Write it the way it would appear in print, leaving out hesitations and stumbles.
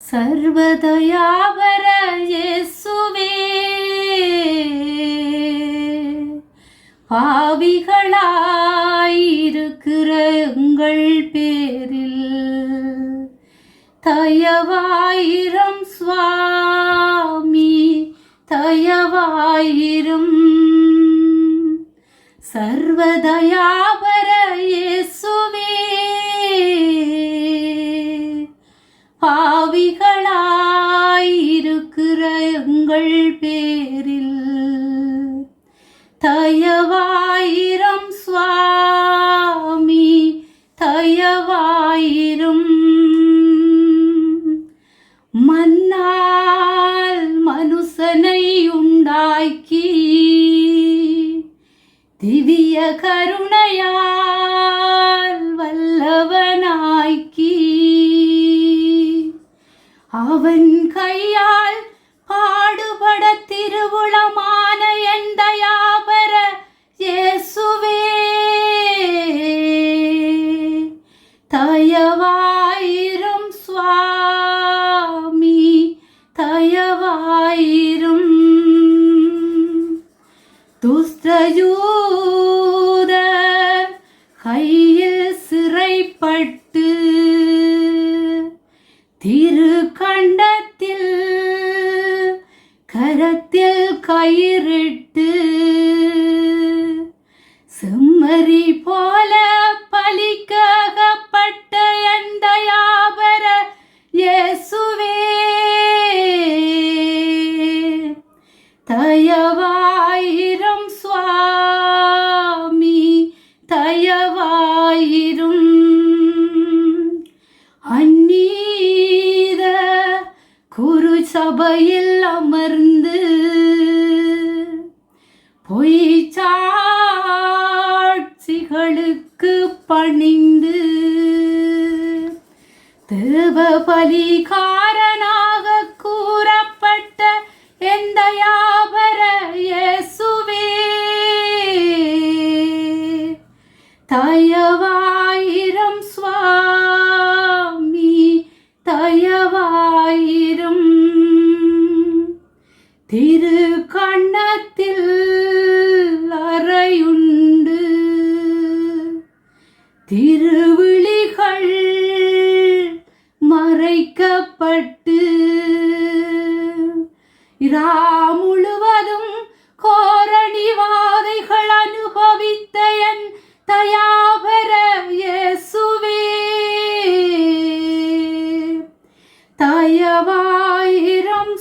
சர்வதயாபர இயேசுவே, பாவிகளாயிருக்கிற எங்கள் பேரில் தயவாயிரம் சுவாமி, தயவாயிரும். சர்வதயாபர இயேசுவே, பாவிகளாயிருக்கிற எங்கள் பேரில் தயவாயிரம் சுவாமி, தயவாயிரும். மன்னால் மனுஷனை உண்டாக்கி திவ்ய கருணையால் வல்லவனாக்கி அவன் கையால் பாடுபட திருவுளமான என் தயாபர இயேசுவே, தயவாயிரும் சுவாமி, தயவாயிரும். துஷ்டயூதர் கையில் சிறைப்பட்டு திருக்கண்டத்தில் கரத்தில் கயிறிட்டு செம்மறி போல பலிக்கப்பட்ட என் தயாபர இயேசுவே, தயவாயிரும் சுவாமி, தயவாயிரும். அந்நீத குரு சபையில் அமர்ந்து பொய்ச்சாட்சிகளுக்கு பணிந்து தேவ பலிகாரனாக கூறப்பட்ட என் தயாபர இயேசுவே, தயவாயிரம் சுவாமி, தயவாயிரும். திரு கண்ணத்தில் அறையுண்டு திருவிழிகள் மறைக்கப்பட்டு இரா முழுவதும் கோரணிவாதைகள் அனுபவித்த என் தயாபர இயேசுவே, தயவாயிரம்